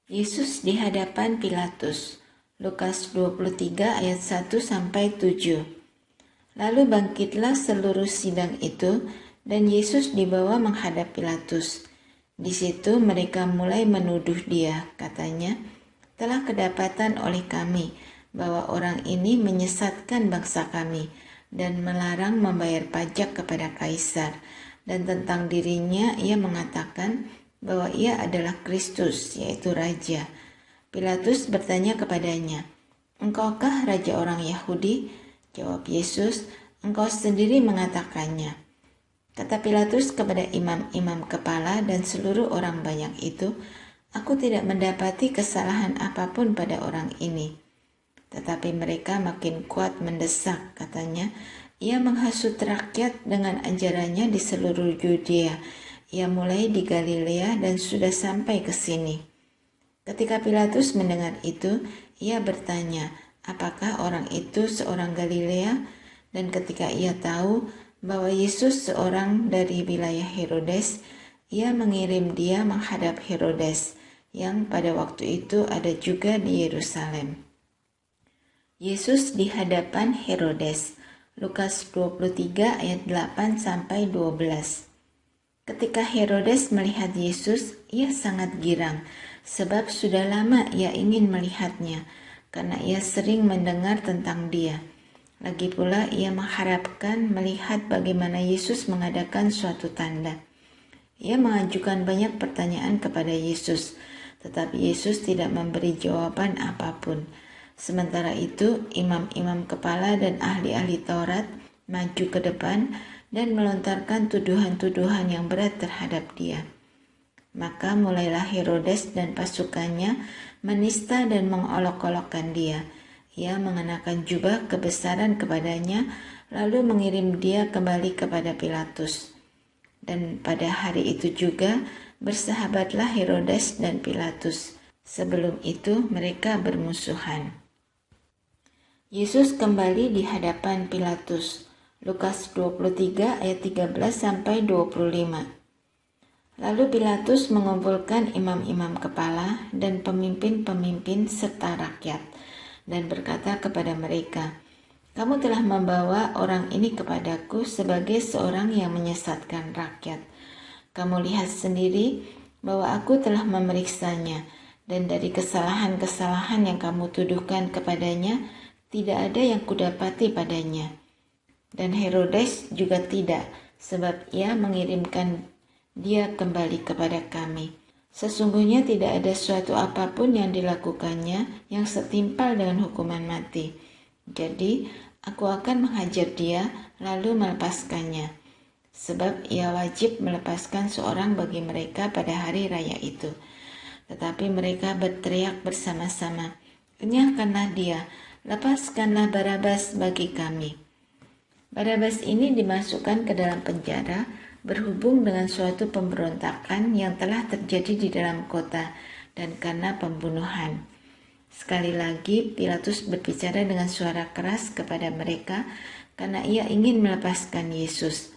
Yesus di hadapan Pilatus. Lukas 23 ayat 1-7. Lalu bangkitlah seluruh sidang itu dan Yesus dibawa menghadap Pilatus. Di situ mereka mulai menuduh dia, katanya, telah kedapatan oleh kami bahwa orang ini menyesatkan bangsa kami dan melarang membayar pajak kepada Kaisar, dan tentang dirinya ia mengatakan bahwa ia adalah Kristus, yaitu Raja. Pilatus bertanya kepadanya, "Engkaukah Raja orang Yahudi?" Jawab Yesus, "Engkau sendiri mengatakannya." Kata Pilatus kepada imam-imam kepala dan seluruh orang banyak itu, "Aku tidak mendapati kesalahan apapun pada orang ini." Tetapi mereka makin kuat mendesak, katanya, "Ia menghasut rakyat dengan ajarannya di seluruh Yudea. Ia mulai di Galilea dan sudah sampai ke sini." Ketika Pilatus mendengar itu, ia bertanya, apakah orang itu seorang Galilea? Dan ketika ia tahu bahwa Yesus seorang dari wilayah Herodes, ia mengirim dia menghadap Herodes, yang pada waktu itu ada juga di Yerusalem. Yesus di hadapan Herodes. Lukas 23 ayat 8-12. Ketika Herodes melihat Yesus, ia sangat girang, sebab sudah lama ia ingin melihatnya, karena ia sering mendengar tentang dia. Lagi pula ia mengharapkan melihat bagaimana Yesus mengadakan suatu tanda. Ia mengajukan banyak pertanyaan kepada Yesus, tetapi Yesus tidak memberi jawaban apapun. Sementara itu, imam-imam kepala dan ahli-ahli Taurat maju ke depan dan melontarkan tuduhan-tuduhan yang berat terhadap dia. Maka mulailah Herodes dan pasukannya menista dan mengolok-olokkan dia. Ia mengenakan jubah kebesaran kepadanya, lalu mengirim dia kembali kepada Pilatus. Dan pada hari itu juga bersahabatlah Herodes dan Pilatus. Sebelum itu mereka bermusuhan. Yesus kembali di hadapan Pilatus. Lukas 23 ayat 13-25. Lalu Pilatus mengumpulkan imam-imam kepala dan pemimpin-pemimpin serta rakyat dan berkata kepada mereka, "Kamu telah membawa orang ini kepadaku sebagai seorang yang menyesatkan rakyat. Kamu lihat sendiri bahwa aku telah memeriksanya, dan dari kesalahan-kesalahan yang kamu tuduhkan kepadanya, tidak ada yang kudapati padanya. Dan Herodes juga tidak, sebab ia mengirimkan dia kembali kepada kami. Sesungguhnya tidak ada suatu apapun yang dilakukannya yang setimpal dengan hukuman mati. Jadi aku akan menghajar dia lalu melepaskannya, sebab ia wajib melepaskan seorang bagi mereka pada hari raya itu." Tetapi mereka berteriak bersama-sama, "Enyahkanlah dia, lepaskanlah Barabas bagi kami." Barabas ini dimasukkan ke dalam penjara berhubung dengan suatu pemberontakan yang telah terjadi di dalam kota dan karena pembunuhan. Sekali lagi Pilatus berbicara dengan suara keras kepada mereka karena ia ingin melepaskan Yesus.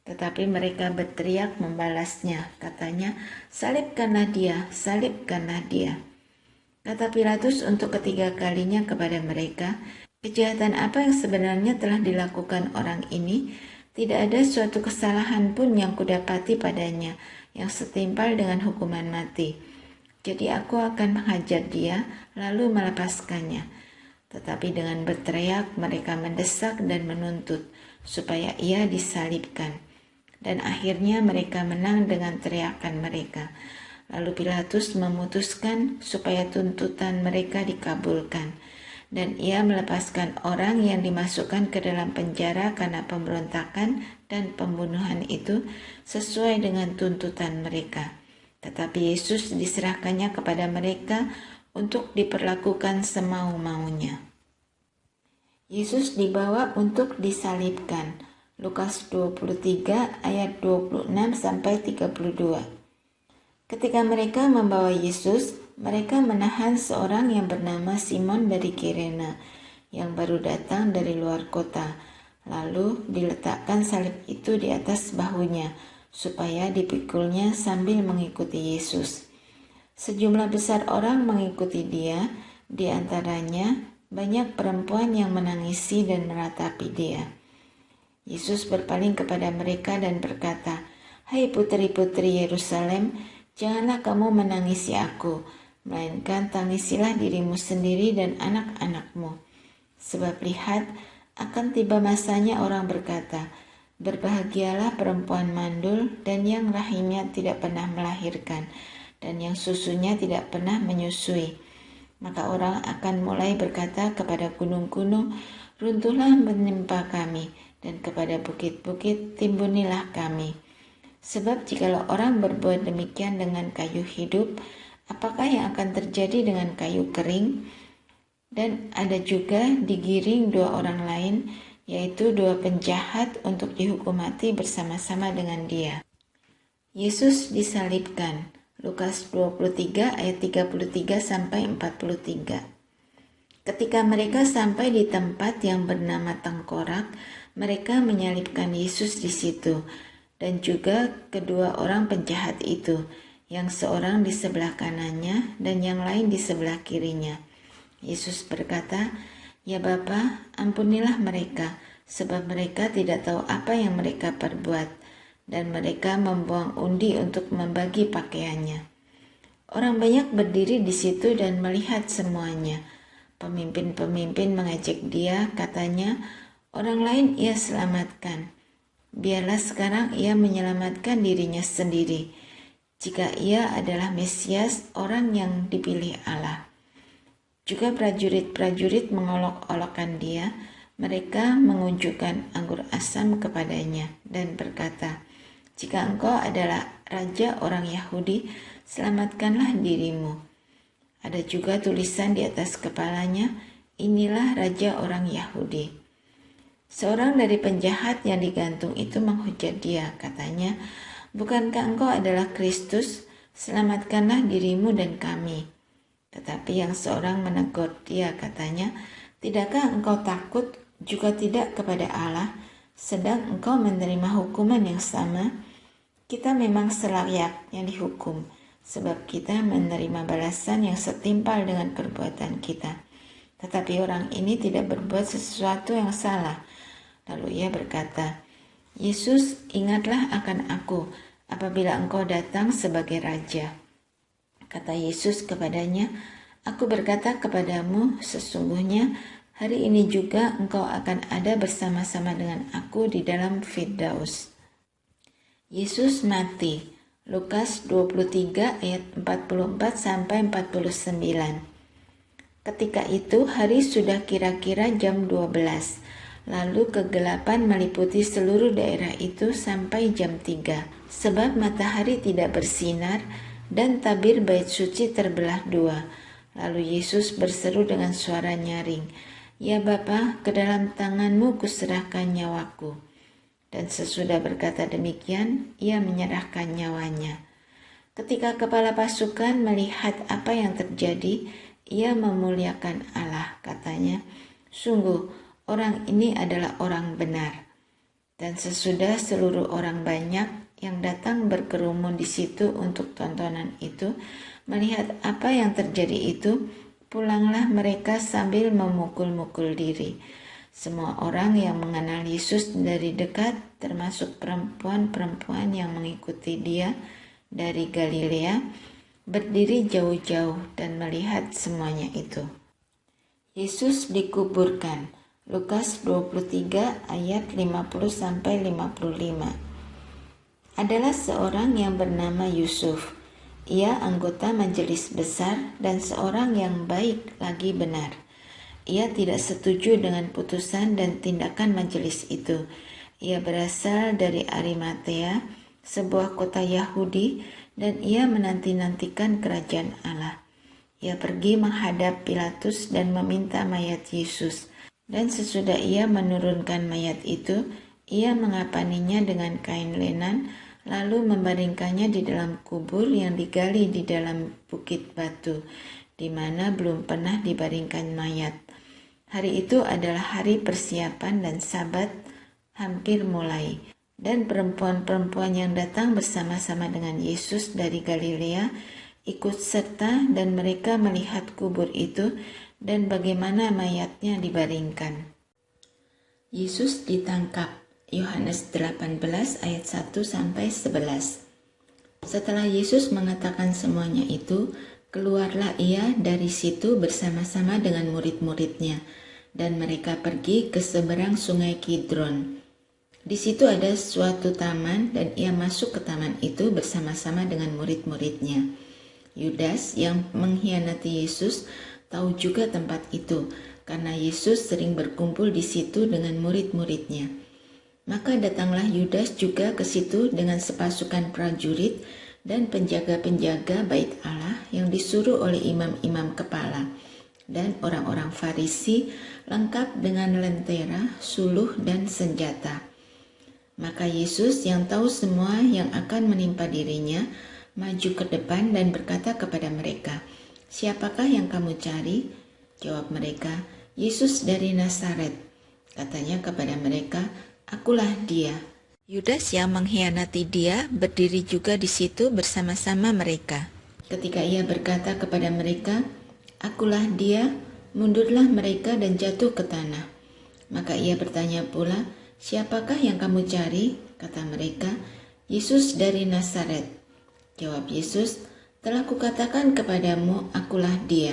Tetapi mereka berteriak membalasnya, katanya, "Salibkanlah dia, salibkanlah dia." Kata Pilatus untuk ketiga kalinya kepada mereka, "Kejahatan apa yang sebenarnya telah dilakukan orang ini? Tidak ada suatu kesalahan pun yang kudapati padanya yang setimpal dengan hukuman mati. Jadi aku akan menghajar dia lalu melepaskannya." Tetapi dengan berteriak mereka mendesak dan menuntut supaya ia disalibkan. Dan akhirnya mereka menang dengan teriakan mereka. Lalu Pilatus memutuskan supaya tuntutan mereka dikabulkan. Dan ia melepaskan orang yang dimasukkan ke dalam penjara karena pemberontakan dan pembunuhan itu sesuai dengan tuntutan mereka. Tetapi Yesus diserahkannya kepada mereka untuk diperlakukan semau-maunya. Yesus dibawa untuk disalibkan. Lukas 23 ayat 26-32. Ketika mereka membawa Yesus, mereka menahan seorang yang bernama Simon dari Kirene, yang baru datang dari luar kota. Lalu diletakkan salib itu di atas bahunya, supaya dipikulnya sambil mengikuti Yesus. Sejumlah besar orang mengikuti dia, di antaranya banyak perempuan yang menangisi dan meratapi dia. Yesus berpaling kepada mereka dan berkata, "Hai putri-putri Yerusalem, janganlah kamu menangisi aku, melainkan tangisilah dirimu sendiri dan anak-anakmu. Sebab lihat, akan tiba masanya orang berkata, berbahagialah perempuan mandul dan yang rahimnya tidak pernah melahirkan, dan yang susunya tidak pernah menyusui. Maka orang akan mulai berkata kepada gunung-gunung, runtuhlah menimpa kami, dan kepada bukit-bukit timbunilah kami. Sebab jikalau orang berbuat demikian dengan kayu hidup, apakah yang akan terjadi dengan kayu kering?" Dan ada juga digiring 2 orang lain, yaitu 2 penjahat untuk dihukum mati bersama-sama dengan dia. Yesus disalibkan. Lukas 23 ayat 33-43. Ketika mereka sampai di tempat yang bernama Tengkorak, mereka menyalibkan Yesus di situ, dan juga kedua orang penjahat itu, yang seorang di sebelah kanannya dan yang lain di sebelah kirinya. Yesus berkata, "Ya Bapa, ampunilah mereka, sebab mereka tidak tahu apa yang mereka perbuat." Dan mereka membuang undi untuk membagi pakaiannya. Orang banyak berdiri di situ dan melihat semuanya. Pemimpin-pemimpin mengejek dia, katanya, "Orang lain ia selamatkan. Biarlah sekarang ia menyelamatkan dirinya sendiri, jika ia adalah Mesias, orang yang dipilih Allah." Juga prajurit-prajurit mengolok-olokkan dia. Mereka mengunjukkan anggur asam kepadanya dan berkata, "Jika engkau adalah raja orang Yahudi, selamatkanlah dirimu." Ada juga tulisan di atas kepalanya, "Inilah raja orang Yahudi." Seorang dari penjahat yang digantung itu menghujat dia, katanya, "Bukankah engkau adalah Kristus? Selamatkanlah dirimu dan kami." Tetapi yang seorang menegur dia, katanya, "Tidakkah engkau takut juga tidak kepada Allah, sedang engkau menerima hukuman yang sama? Kita memang selayaknya dihukum, sebab kita menerima balasan yang setimpal dengan perbuatan kita. Tetapi orang ini tidak berbuat sesuatu yang salah." Lalu ia berkata, "Yesus, ingatlah akan aku apabila engkau datang sebagai raja." Kata Yesus kepadanya, "Aku berkata kepadamu, sesungguhnya hari ini juga engkau akan ada bersama-sama dengan aku di dalam Firdaus." Yesus mati. Lukas 23 ayat 44-49. Ketika itu hari sudah kira-kira jam 12. Lalu kegelapan meliputi seluruh daerah itu sampai jam 3. Sebab matahari tidak bersinar dan tabir bait suci terbelah 2. Lalu Yesus berseru dengan suara nyaring, "Ya Bapa, ke dalam tanganmu kuserahkan nyawaku." Dan sesudah berkata demikian, ia menyerahkan nyawanya. Ketika kepala pasukan melihat apa yang terjadi, ia memuliakan Allah, katanya, "Sungguh, orang ini adalah orang benar." Dan sesudah seluruh orang banyak yang datang berkerumun di situ untuk tontonan itu, melihat apa yang terjadi itu, pulanglah mereka sambil memukul-mukul diri. Semua orang yang mengenal Yesus dari dekat, termasuk perempuan-perempuan yang mengikuti dia dari Galilea, berdiri jauh-jauh dan melihat semuanya itu. Yesus dikuburkan. Lukas 23 ayat 50-55. Adalah seorang yang bernama Yusuf. Ia anggota majelis besar dan seorang yang baik lagi benar. Ia tidak setuju dengan putusan dan tindakan majelis itu. Ia berasal dari Arimatea, sebuah kota Yahudi, dan ia menanti-nantikan kerajaan Allah. Ia pergi menghadap Pilatus dan meminta mayat Yesus. Dan sesudah ia menurunkan mayat itu, ia mengapaninya dengan kain lenan, lalu membaringkannya di dalam kubur yang digali di dalam bukit batu, di mana belum pernah dibaringkan mayat. Hari itu adalah hari persiapan dan Sabat hampir mulai. Dan perempuan-perempuan yang datang bersama-sama dengan Yesus dari Galilea ikut serta dan mereka melihat kubur itu dan bagaimana mayatnya dibaringkan. Yesus ditangkap. Yohanes 18 ayat 1-11. Setelah Yesus mengatakan semuanya itu, keluarlah ia dari situ bersama-sama dengan murid-muridnya, dan mereka pergi ke seberang sungai Kidron. Di situ ada suatu taman dan ia masuk ke taman itu bersama-sama dengan murid-muridnya. Yudas yang mengkhianati Yesus tahu juga tempat itu, karena Yesus sering berkumpul di situ dengan murid-muridnya. Maka datanglah Yudas juga ke situ dengan sepasukan prajurit dan penjaga-penjaga bait Allah yang disuruh oleh imam-imam kepala dan orang-orang Farisi, lengkap dengan lentera, suluh, dan senjata. Maka Yesus yang tahu semua yang akan menimpa dirinya, maju ke depan dan berkata kepada mereka, "Siapakah yang kamu cari?" Jawab mereka, "Yesus dari Nazaret." Katanya kepada mereka, "Akulah dia." Yudas yang mengkhianati dia berdiri juga di situ bersama-sama mereka. Ketika ia berkata kepada mereka, "Akulah dia," mundurlah mereka dan jatuh ke tanah. Maka ia bertanya pula, "Siapakah yang kamu cari?" Kata mereka, "Yesus dari Nazaret." Jawab Yesus, "Telah kukatakan kepadamu, akulah dia.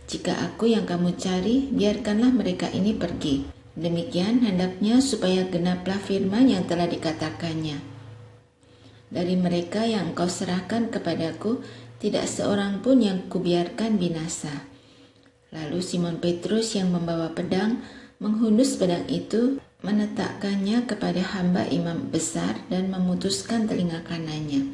Jika aku yang kamu cari, biarkanlah mereka ini pergi." Demikian hendaknya supaya genaplah firman yang telah dikatakannya. "Dari mereka yang engkau serahkan kepadaku, tidak seorang pun yang kubiarkan binasa." Lalu Simon Petrus yang membawa pedang menghunus pedang itu, menetakkannya kepada hamba imam besar dan memutuskan telinga kanannya.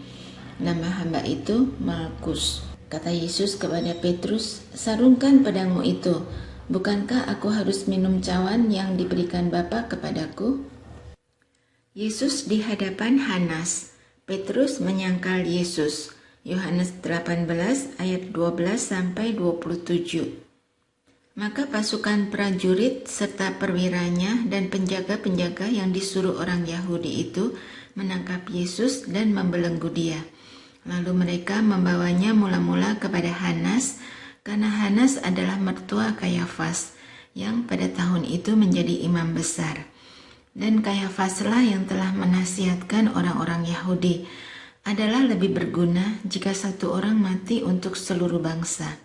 Nama hamba itu Malkus. Kata Yesus kepada Petrus, "Sarungkan pedangmu itu. Bukankah aku harus minum cawan yang diberikan Bapa kepadaku?" Yesus di hadapan Hanas. Petrus menyangkal Yesus. Yohanes 18 ayat 12-27. Maka pasukan prajurit serta perwiranya dan penjaga-penjaga yang disuruh orang Yahudi itu menangkap Yesus dan membelenggu dia. Lalu mereka membawanya mula-mula kepada Hanas, karena Hanas adalah mertua Kayafas, yang pada tahun itu menjadi imam besar. Dan Kayafaslah yang telah menasihatkan orang-orang Yahudi, adalah lebih berguna jika satu orang mati untuk seluruh bangsa.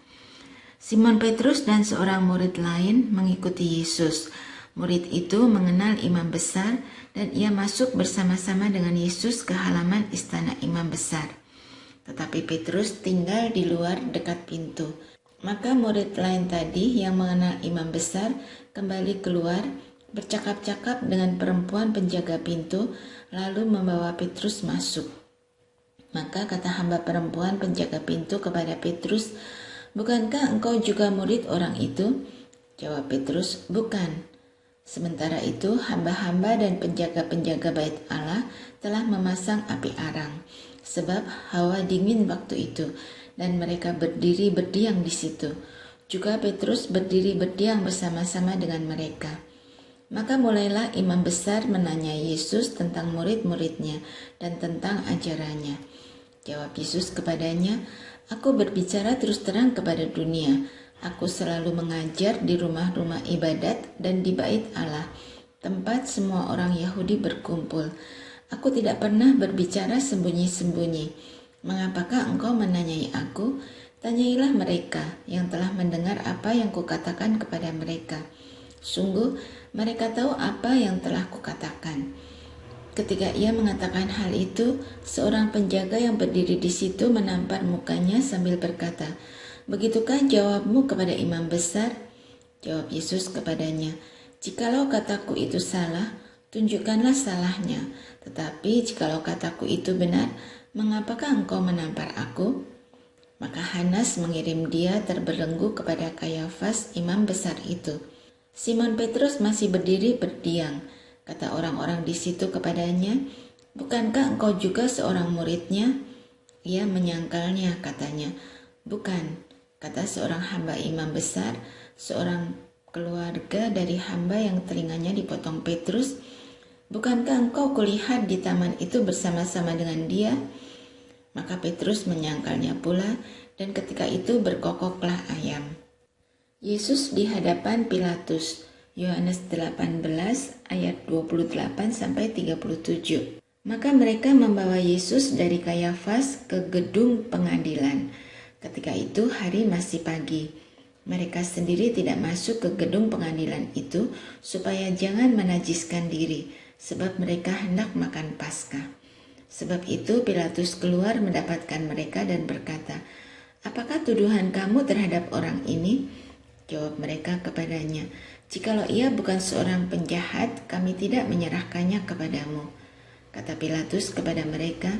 Simon Petrus dan seorang murid lain mengikuti Yesus. Murid itu mengenal imam besar dan ia masuk bersama-sama dengan Yesus ke halaman istana imam besar. Tetapi Petrus tinggal di luar dekat pintu. Maka murid lain tadi yang mengenal imam besar kembali keluar, bercakap-cakap dengan perempuan penjaga pintu, lalu membawa Petrus masuk. Maka kata hamba perempuan penjaga pintu kepada Petrus, "Bukankah engkau juga murid orang itu?" Jawab Petrus, "Bukan." Sementara itu hamba-hamba dan penjaga-penjaga bait Allah telah memasang api arang, sebab hawa dingin waktu itu, dan mereka berdiri berdiam di situ. Juga Petrus berdiri berdiam bersama-sama dengan mereka. Maka mulailah imam besar menanya Yesus tentang murid-muridnya dan tentang ajarannya. Jawab Yesus kepadanya, "Aku berbicara terus terang kepada dunia. Aku selalu mengajar di rumah-rumah ibadat dan di bait Allah, tempat semua orang Yahudi berkumpul. Aku tidak pernah berbicara sembunyi-sembunyi. Mengapakah engkau menanyai aku? Tanyailah mereka yang telah mendengar apa yang kukatakan kepada mereka. Sungguh, mereka tahu apa yang telah kukatakan." Ketika ia mengatakan hal itu, seorang penjaga yang berdiri di situ menampar mukanya sambil berkata, "Begitukah jawabmu kepada imam besar?" Jawab Yesus kepadanya, "Jikalau kataku itu salah, tunjukkanlah salahnya. Tetapi jikalau kataku itu benar, mengapakah engkau menampar aku?" Maka Hanas mengirim dia terbelenggu kepada Kayafas, imam besar itu. Simon Petrus masih berdiri berdiam. Kata orang-orang di situ kepadanya, "Bukankah engkau juga seorang muridnya?" Ia menyangkalnya, katanya, "Bukan." Kata seorang hamba imam besar, seorang keluarga dari hamba yang telinganya dipotong Petrus, "Bukankah engkau kulihat di taman itu bersama-sama dengan dia?" Maka Petrus menyangkalnya pula, Dan ketika itu berkokoklah ayam. Yesus di hadapan Pilatus. Yohanes 18 ayat 28-37. Maka mereka membawa Yesus dari Kayafas ke gedung pengadilan. Ketika itu hari masih pagi. Mereka sendiri tidak masuk ke gedung pengadilan itu supaya jangan menajiskan diri, sebab mereka hendak makan Paskah. Sebab itu Pilatus keluar mendapatkan mereka dan berkata, "Apakah tuduhan kamu terhadap orang ini?" Jawab mereka kepadanya, "Jikalau ia bukan seorang penjahat, kami tidak menyerahkannya kepadamu." Kata Pilatus kepada mereka,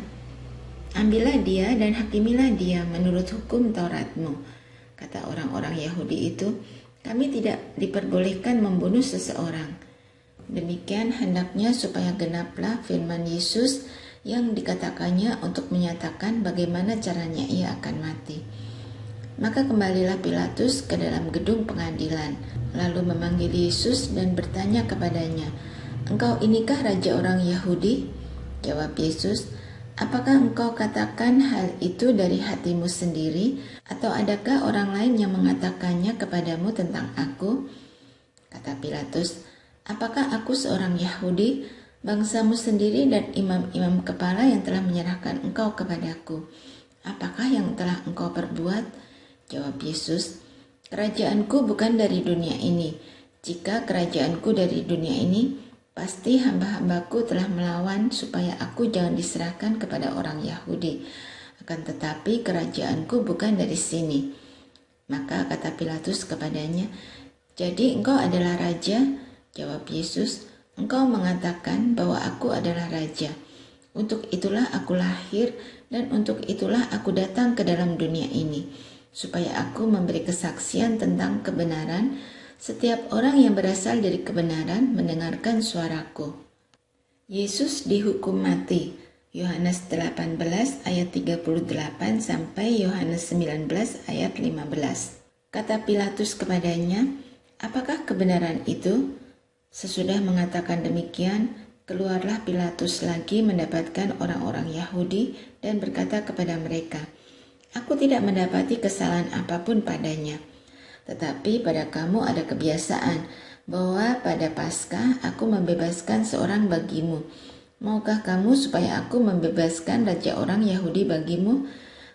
"Ambillah dia dan hakimilah dia menurut hukum Tauratmu." Kata orang-orang Yahudi itu, "Kami tidak diperbolehkan membunuh seseorang." Demikian hendaknya supaya genaplah firman Yesus yang dikatakannya untuk menyatakan bagaimana caranya ia akan mati. Maka kembalilah Pilatus ke dalam gedung pengadilan, lalu memanggil Yesus dan bertanya kepadanya, "Engkau inikah raja orang Yahudi?" Jawab Yesus, "Apakah engkau katakan hal itu dari hatimu sendiri, atau adakah orang lain yang mengatakannya kepadamu tentang aku?" Kata Pilatus, "Apakah aku seorang Yahudi? Bangsamu sendiri dan imam-imam kepala yang telah menyerahkan engkau kepadaku. Apakah yang telah engkau perbuat?" Jawab Yesus, "Kerajaanku bukan dari dunia ini. Jika kerajaanku dari dunia ini, pasti hamba-hambaku telah melawan supaya aku jangan diserahkan kepada orang Yahudi. Akan tetapi kerajaanku bukan dari sini." Maka kata Pilatus kepadanya, "Jadi engkau adalah raja?" Jawab Yesus, "Engkau mengatakan bahwa aku adalah raja. Untuk itulah aku lahir dan untuk itulah aku datang ke dalam dunia ini, supaya aku memberi kesaksian tentang kebenaran. Setiap orang yang berasal dari kebenaran mendengarkan suaraku." Yesus dihukum mati. Yohanes 18 ayat 38 sampai Yohanes 19 ayat 15. Kata Pilatus kepadanya, "Apakah kebenaran itu?" Sesudah mengatakan demikian, keluarlah Pilatus lagi mendapatkan orang-orang Yahudi dan berkata kepada mereka, "Aku tidak mendapati kesalahan apapun padanya. Tetapi pada kamu ada kebiasaan bahwa pada Paskah aku membebaskan seorang bagimu. Maukah kamu supaya aku membebaskan raja orang Yahudi bagimu?"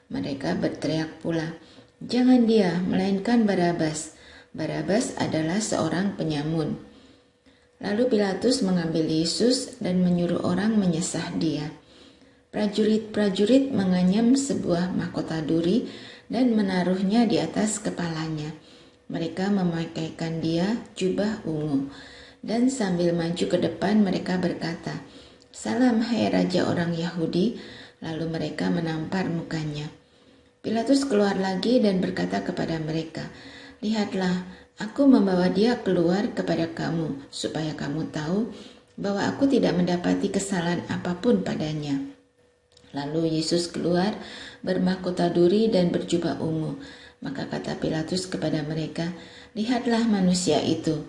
Mereka berteriak pula, "Jangan dia, melainkan Barabas. Barabas adalah seorang penyamun." Lalu Pilatus mengambil Yesus dan menyuruh orang menyesah dia. Prajurit-prajurit menganyam sebuah mahkota duri dan menaruhnya di atas kepalanya. Mereka memakaikan dia jubah ungu, dan sambil maju ke depan mereka berkata, "Salam hai raja orang Yahudi." Lalu mereka menampar mukanya. Pilatus keluar lagi dan berkata kepada mereka, "Lihatlah, aku membawa dia keluar kepada kamu, supaya kamu tahu bahwa aku tidak mendapati kesalahan apapun padanya." Lalu Yesus keluar bermahkota duri dan berjubah ungu. Maka kata Pilatus kepada mereka, "Lihatlah manusia itu."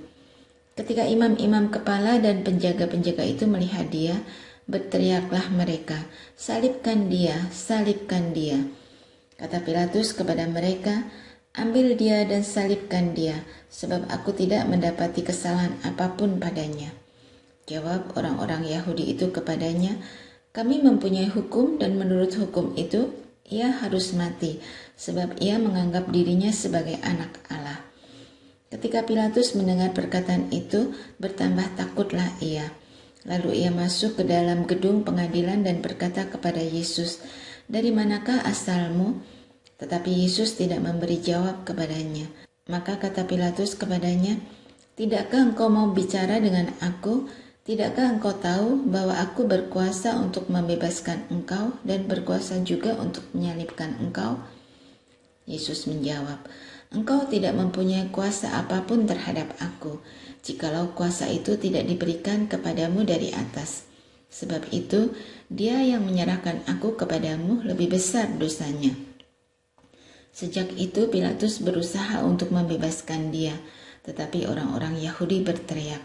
Ketika imam-imam kepala dan penjaga-penjaga itu melihat dia, berteriaklah mereka, "Salibkan dia, salibkan dia." Kata Pilatus kepada mereka, "Ambil dia dan salibkan dia, sebab aku tidak mendapati kesalahan apapun padanya." Jawab orang-orang Yahudi itu kepadanya, "Kami mempunyai hukum dan menurut hukum itu ia harus mati, sebab ia menganggap dirinya sebagai anak Allah." Ketika Pilatus mendengar perkataan itu, bertambah takutlah ia. Lalu ia masuk ke dalam gedung pengadilan dan berkata kepada Yesus, "Dari manakah asalmu?" Tetapi Yesus tidak memberi jawab kepadanya. Maka kata Pilatus kepadanya, "Tidakkah engkau mau bicara dengan aku? Tidakkah engkau tahu bahwa aku berkuasa untuk membebaskan engkau dan berkuasa juga untuk menyalibkan engkau?" Yesus menjawab, "Engkau tidak mempunyai kuasa apapun terhadap aku, jikalau kuasa itu tidak diberikan kepadamu dari atas. Sebab itu, dia yang menyerahkan aku kepadamu lebih besar dosanya." Sejak itu Pilatus berusaha untuk membebaskan dia, tetapi orang-orang Yahudi berteriak,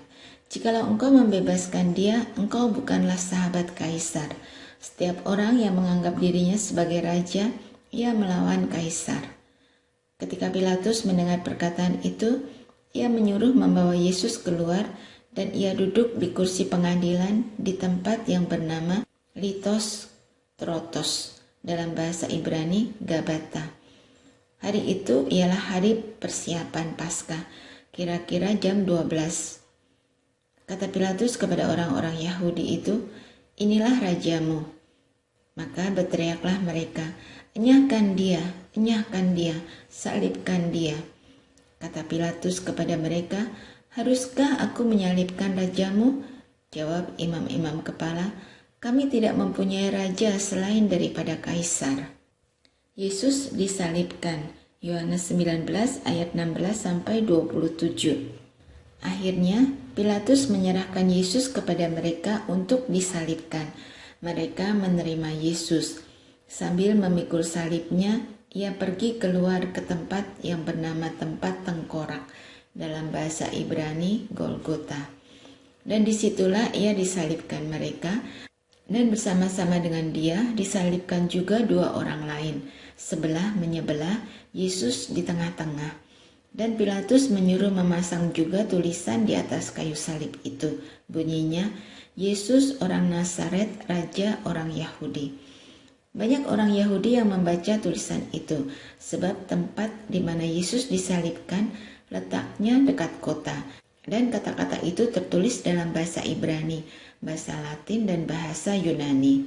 "Jikalau engkau membebaskan dia, engkau bukanlah sahabat Kaisar. Setiap orang yang menganggap dirinya sebagai raja ia melawan kaisar. Ketika Pilatus mendengar perkataan itu, ia menyuruh membawa Yesus keluar dan ia duduk di kursi pengadilan di tempat yang bernama Litos Trotos, dalam bahasa Ibrani Gabata. Hari itu ialah hari persiapan Paskah, kira-kira jam 12. Kata Pilatus kepada orang-orang Yahudi itu, "Inilah rajamu." Maka berteriaklah mereka, enyahkan dia, salibkan dia." Kata Pilatus kepada mereka, "Haruskah aku menyalibkan rajamu?" Jawab imam-imam kepala, "Kami tidak mempunyai raja selain daripada Kaisar." Yesus disalibkan. Yohanes 19 ayat 16-27. Akhirnya Pilatus menyerahkan Yesus kepada mereka untuk disalibkan. Mereka menerima Yesus. Sambil memikul salibnya, ia pergi keluar ke tempat yang bernama tempat tengkorak, dalam bahasa Ibrani Golgota. Dan disitulah ia disalibkan mereka, dan bersama-sama dengan dia disalibkan juga dua orang lain, sebelah menyebelah, Yesus di tengah-tengah. Dan Pilatus menyuruh memasang juga tulisan di atas kayu salib itu. Bunyinya, "Yesus orang Nazaret, Raja orang Yahudi." Banyak orang Yahudi yang membaca tulisan itu, sebab tempat di mana Yesus disalibkan letaknya dekat kota. Dan kata-kata itu tertulis dalam bahasa Ibrani, bahasa Latin, dan bahasa Yunani.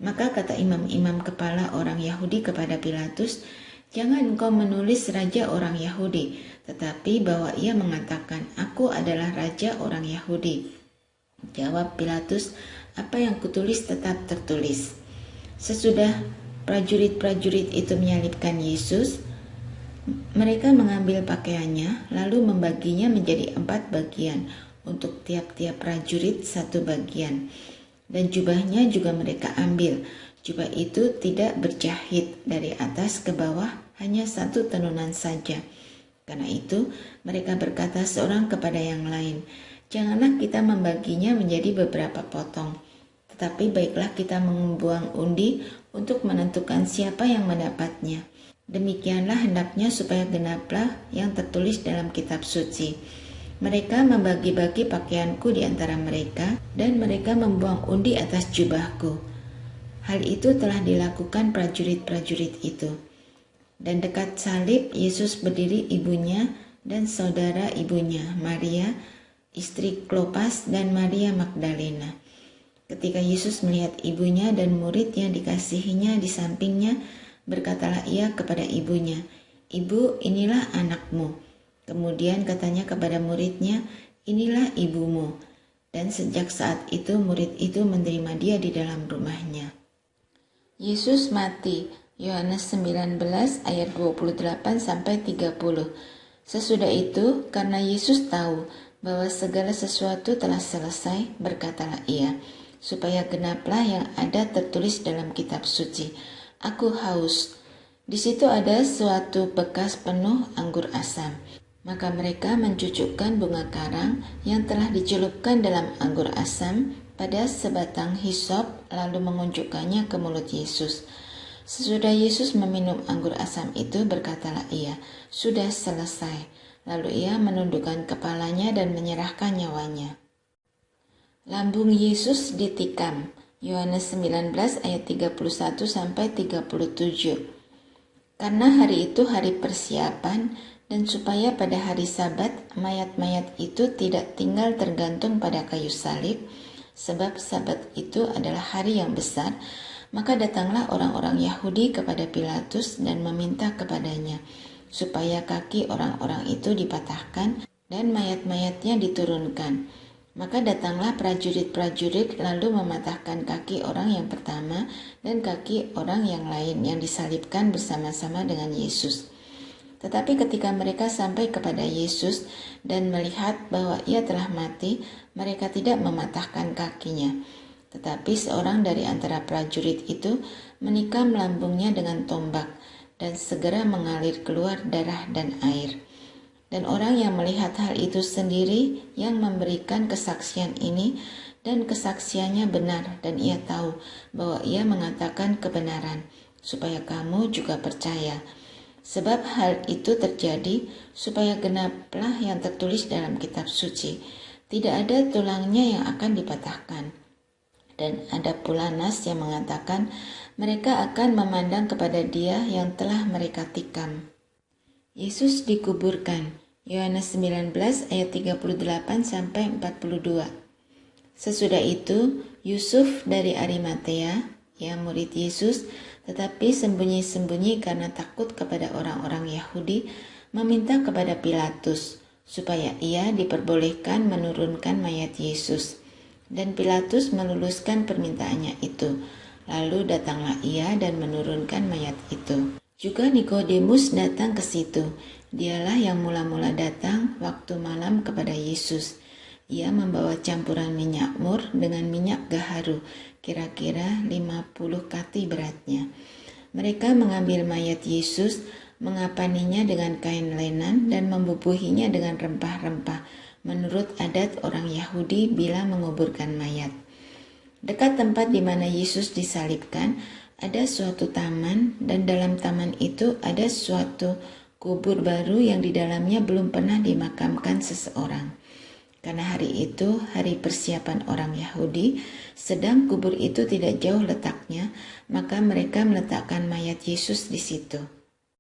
Maka kata imam-imam kepala orang Yahudi kepada Pilatus, "Jangan engkau menulis Raja orang Yahudi, tetapi bahwa ia mengatakan, 'Aku adalah Raja orang Yahudi.'" Jawab Pilatus, "Apa yang kutulis tetap tertulis." Sesudah prajurit-prajurit itu menyalibkan Yesus, mereka mengambil pakaiannya lalu membaginya menjadi 4 bagian, untuk tiap-tiap prajurit 1 bagian. Dan jubahnya juga mereka ambil. Jubah itu tidak berjahit, dari atas ke bawah hanya 1 tenunan saja. Karena itu mereka berkata seorang kepada yang lain, "Janganlah kita membaginya menjadi beberapa potong, tetapi baiklah kita membuang undi untuk menentukan siapa yang mendapatnya. Demikianlah hendaknya supaya genaplah yang tertulis dalam kitab suci. Mereka membagi-bagi pakaianku di antara mereka, dan mereka membuang undi atas jubahku." Hal itu telah dilakukan prajurit-prajurit itu. Dan dekat salib Yesus berdiri ibunya dan saudara ibunya, Maria, istri Klopas, dan Maria Magdalena. Ketika Yesus melihat ibunya dan murid yang dikasihinya di sampingnya, berkatalah ia kepada ibunya, "Ibu, inilah anakmu." Kemudian katanya kepada muridnya, "Inilah ibumu." Dan sejak saat itu murid itu menerima dia di dalam rumahnya. Yesus mati. Yohanes 19 ayat 28-30. Sesudah itu, karena Yesus tahu bahwa segala sesuatu telah selesai, berkatalah ia, supaya genaplah yang ada tertulis dalam kitab suci, "Aku haus." Di situ ada suatu bekas penuh anggur asam. Maka mereka mencucukkan bunga karang yang telah dicelupkan dalam anggur asam pada sebatang hisop, lalu mengunjukkannya ke mulut Yesus. Sesudah Yesus meminum anggur asam itu, berkatalah ia, "Sudah selesai." Lalu ia menundukkan kepalanya dan menyerahkan nyawanya. Lambung Yesus ditikam. Yohanes 19 ayat 31-37. Karena hari itu hari persiapan, dan supaya pada hari Sabat mayat-mayat itu tidak tinggal tergantung pada kayu salib, sebab Sabat itu adalah hari yang besar, maka datanglah orang-orang Yahudi kepada Pilatus dan meminta kepadanya supaya kaki orang-orang itu dipatahkan dan mayat-mayatnya diturunkan. Maka datanglah prajurit-prajurit lalu mematahkan kaki orang yang pertama dan kaki orang yang lain yang disalibkan bersama-sama dengan Yesus. Tetapi ketika mereka sampai kepada Yesus dan melihat bahwa ia telah mati, mereka tidak mematahkan kakinya. Tetapi seorang dari antara prajurit itu menikam lambungnya dengan tombak, dan segera mengalir keluar darah dan air. Dan orang yang melihat hal itu sendiri yang memberikan kesaksian ini, dan kesaksiannya benar, dan ia tahu bahwa ia mengatakan kebenaran. supaya kamu juga percaya. Sebab hal itu terjadi supaya genaplah yang tertulis dalam kitab suci. Tidak ada tulangnya yang akan dipatahkan. Dan ada pula nas yang mengatakan mereka akan memandang kepada Dia yang telah mereka tikam. Yesus dikuburkan. Yohanes 19 ayat 38 sampai 42. Sesudah itu, Yusuf dari Arimatea, yang murid Yesus, tetapi sembunyi-sembunyi karena takut kepada orang-orang Yahudi, meminta kepada Pilatus supaya ia diperbolehkan menurunkan mayat Yesus. Dan Pilatus meluluskan permintaannya itu. Lalu datanglah ia dan menurunkan mayat itu. Juga Nikodemus datang ke situ. Dialah yang mula-mula datang waktu malam kepada Yesus. Ia membawa campuran minyak mur dengan minyak gaharu, kira-kira 50 kati beratnya. Mereka mengambil mayat Yesus, mengapaninya dengan kain lenan dan membubuhinya dengan rempah-rempah, menurut adat orang Yahudi bila menguburkan mayat. Dekat tempat di mana Yesus disalibkan, ada suatu taman, dan dalam taman itu ada suatu kubur baru yang di dalamnya belum pernah dimakamkan seseorang. Karena hari itu hari persiapan orang Yahudi, sedang kubur itu tidak jauh letaknya, maka mereka meletakkan mayat Yesus di situ.